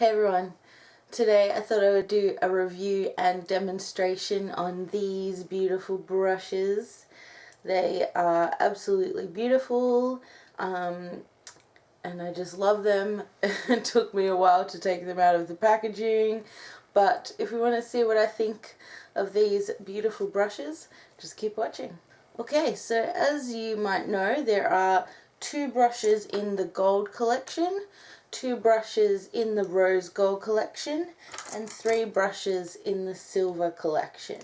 Hey everyone, today I thought I would do a review and demonstration on these beautiful brushes. They are absolutely beautiful and I just love them. It took me a while to take them out of the packaging, but if you want to see what I think of these beautiful brushes, just keep watching. Okay, so as you might know, there are 2 brushes in the gold collection, 2 brushes in the rose gold collection, and 3 brushes in the silver collection.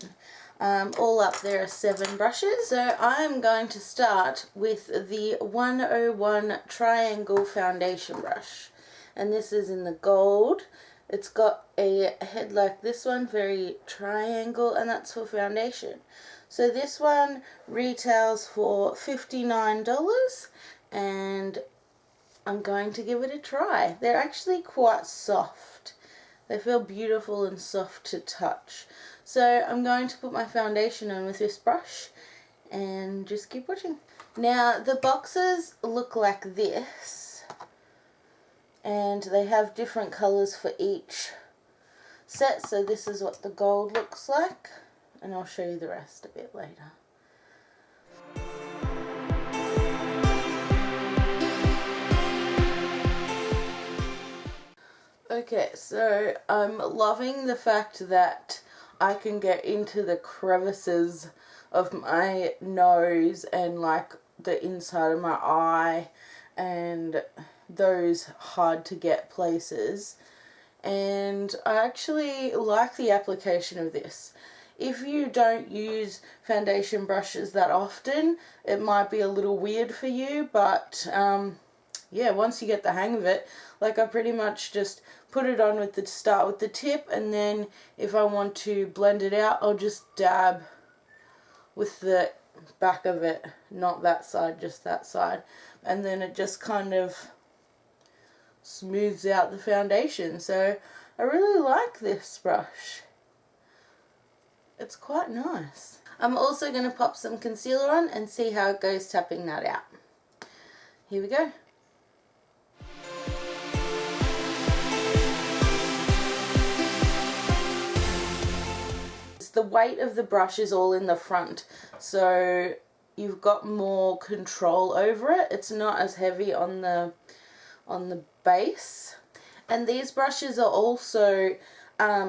All up there are 7 brushes. So I'm going to start with the 101 triangle foundation brush, and this is in the gold. It's got a head like this one, very triangle, and that's for foundation. So this one retails for $59 and I'm going to give it a try. They're actually quite soft. They feel beautiful and soft to touch. So I'm going to put my foundation on with this brush and just keep watching. Now the boxes look like this and they have different colours for each set. So this is what the gold looks like and I'll show you the rest a bit later. Okay, so I'm loving the fact that I can get into the crevices of my nose and like the inside of my eye and those hard to get places, and I actually like the application of this. If you don't use foundation brushes that often, it might be a little weird for you, but yeah, once you get the hang of it, like I pretty much just put it on with start with the tip, and then if I want to blend it out, I'll just dab with the back of it, not that side, just that side, and then it just kind of smooths out the foundation. So I really like this brush. It's quite nice. I'm also going to pop some concealer on and see how it goes tapping that out. Here we go. The weight of the brush is all in the front, so you've got more control over it. It's not as heavy on the base, and these brushes are also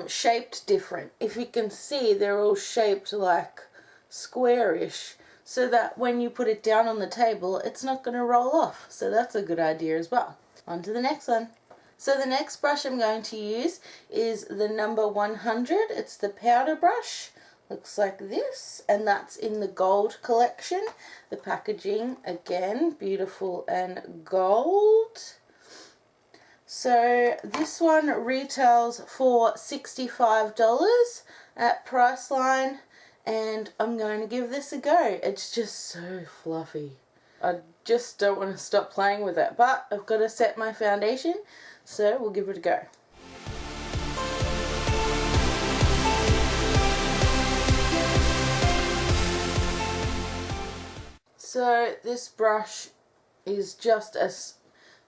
shaped different. If you can see, they're all shaped like squarish, so that when you put it down on the table, it's not going to roll off. So that's a good idea as well. On to the next one. So the next brush I'm going to use is the number 100. It's the powder brush. Looks like this, and that's in the gold collection. The packaging, again, beautiful and gold. So this one retails for $65 at Priceline, and I'm going to give this a go. It's just so fluffy. I just don't want to stop playing with it, but I've got to set my foundation, so we'll give it a go. So this brush is just as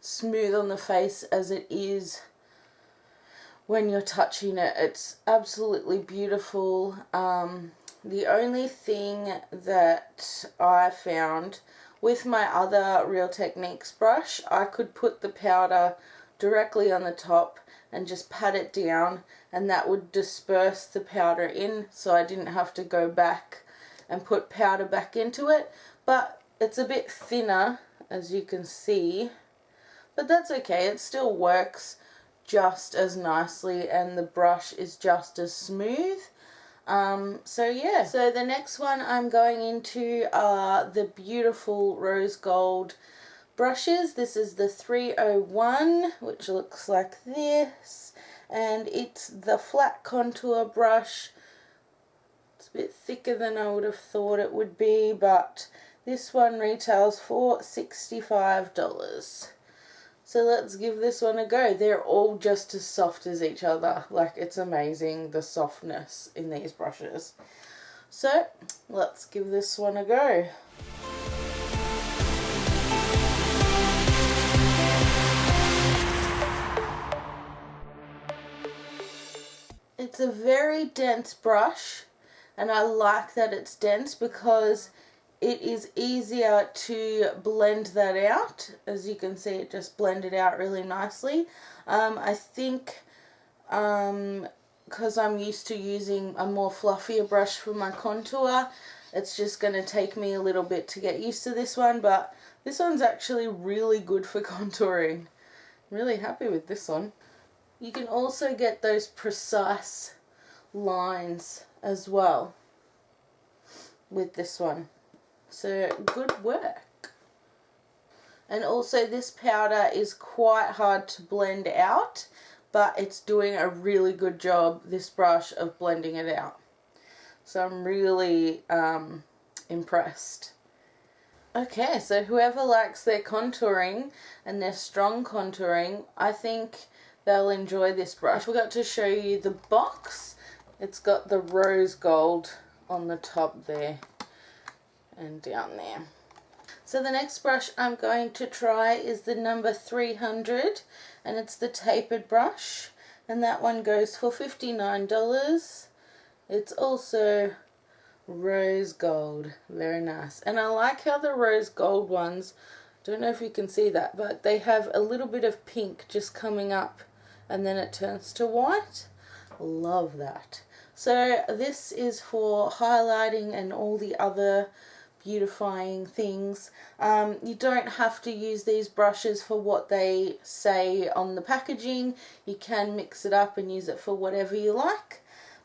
smooth on the face as it is when you're touching it. It's absolutely beautiful. The only thing that I found with my other Real Techniques brush, I could put the powder directly on the top and just pat it down, and that would disperse the powder in, so I didn't have to go back and put powder back into it. But it's a bit thinner, as you can see, but that's okay. It still works just as nicely and the brush is just as smooth. So yeah, so the next one I'm going into are the beautiful rose gold brushes. This is the 301, which looks like this, and it's the flat contour brush. It's a bit thicker than I would have thought it would be, but this one retails for $65. So let's give this one a go. They're all just as soft as each other. Like, it's amazing, the softness in these brushes. So let's give this one a go. It's a very dense brush, and I like that it's dense because it is easier to blend that out. As you can see, it just blended out really nicely. I think because I'm used to using a more fluffier brush for my contour, it's just going to take me a little bit to get used to this one, but this one's actually really good for contouring. I'm really happy with this one. You can also get those precise lines as well with this one. So good work. And also this powder is quite hard to blend out, but it's doing a really good job, this brush, of blending it out. So I'm really impressed. Okay, so whoever likes their contouring and their strong contouring, I think they'll enjoy this brush. I forgot to show you the box. It's got the rose gold on the top there and down there. So the next brush I'm going to try is the number 300, and it's the tapered brush, and that one goes for $59. It's also rose gold. Very nice. And I like how the rose gold ones, don't know if you can see that, but they have a little bit of pink just coming up and then it turns to white. Love that. So this is for highlighting and all the other beautifying things. You don't have to use these brushes for what they say on the packaging. You can mix it up and use it for whatever you like.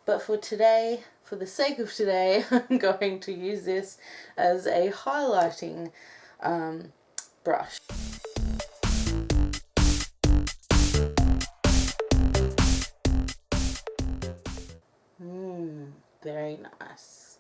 But for today, for the sake of today, I'm going to use this as a highlighting brush. Very nice.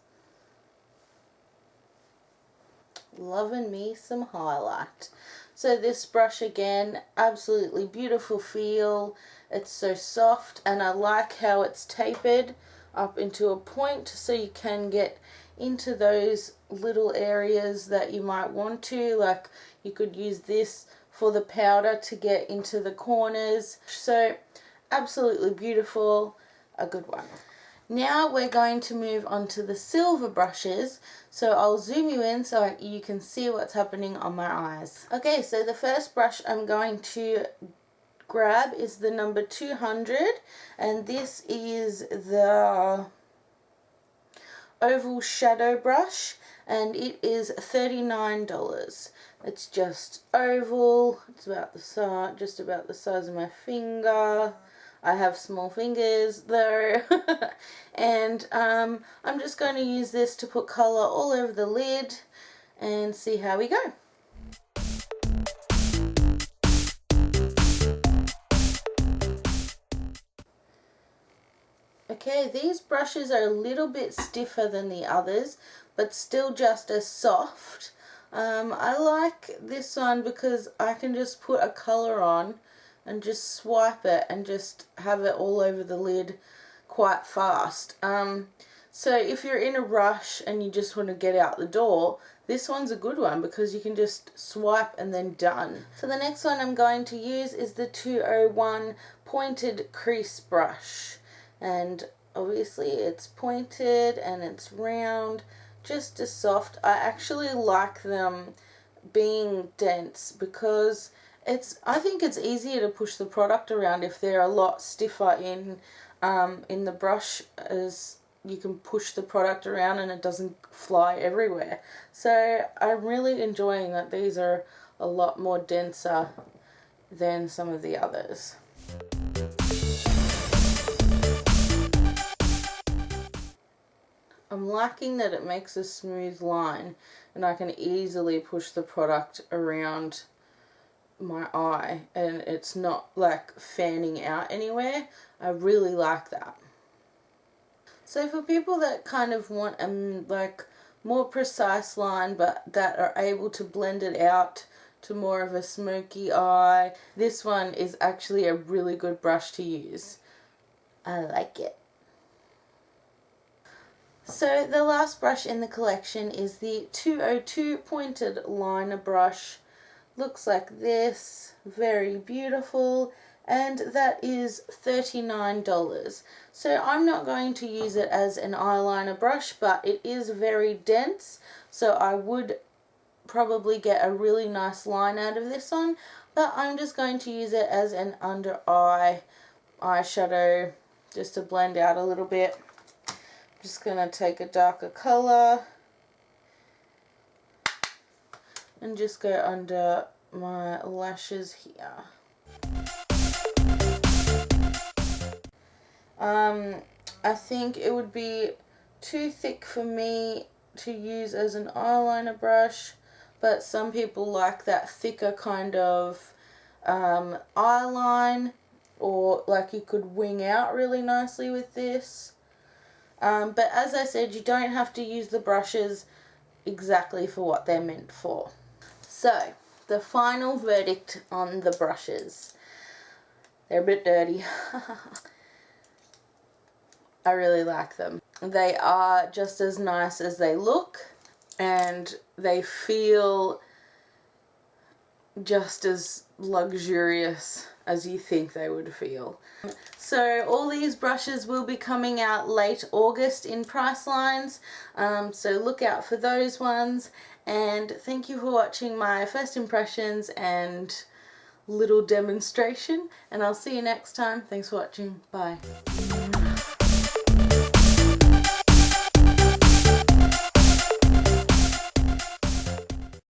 Loving me some highlight. So this brush again, absolutely beautiful feel. It's so soft, and I like how it's tapered up into a point so you can get into those little areas that you might want to. Like you could use this for the powder to get into the corners. So absolutely beautiful, a good one. Now we're going to move on to the silver brushes, so I'll zoom you in so you can see what's happening on my eyes. Okay, so the first brush I'm going to grab is the number 200, and this is the oval shadow brush, and it is $39. It's just oval, it's about the size, just about the size of my finger. I have small fingers though. And I'm just going to use this to put colour all over the lid and see how we go. Okay, these brushes are a little bit stiffer than the others, but still just as soft. I like this one because I can just put a colour on and just swipe it and just have it all over the lid quite fast. So if you're in a rush and you just want to get out the door, this one's a good one because you can just swipe and then done. So the next one I'm going to use is the 201 pointed crease brush, and obviously it's pointed and it's round, just as soft. I actually like them being dense because I think it's easier to push the product around if they're a lot stiffer in the brush, as you can push the product around and it doesn't fly everywhere. So I'm really enjoying that these are a lot more denser than some of the others. I'm liking that it makes a smooth line and I can easily push the product around my eye and it's not like fanning out anywhere. I really like that. So for people that kind of want a like more precise line but that are able to blend it out to more of a smoky eye, this one is actually a really good brush to use. I like it. So the last brush in the collection is the 202 pointed liner brush. Looks like this, very beautiful, and that is $39. So I'm not going to use it as an eyeliner brush, but it is very dense, so I would probably get a really nice line out of this one, but I'm just going to use it as an under eye eyeshadow just to blend out a little bit. I'm just going to take a darker colour and just go under my lashes here. I think it would be too thick for me to use as an eyeliner brush, but some people like that thicker kind of eyeline, or like you could wing out really nicely with this. But as I said, you don't have to use the brushes exactly for what they're meant for. So, the final verdict on the brushes. They're a bit dirty. I really like them. They are just as nice as they look, and they feel just as luxurious as you think they would feel. So all these brushes will be coming out late August in Pricelines, so look out for those ones, and thank you for watching my first impressions and little demonstration, and I'll see you next time. Thanks for watching. Bye.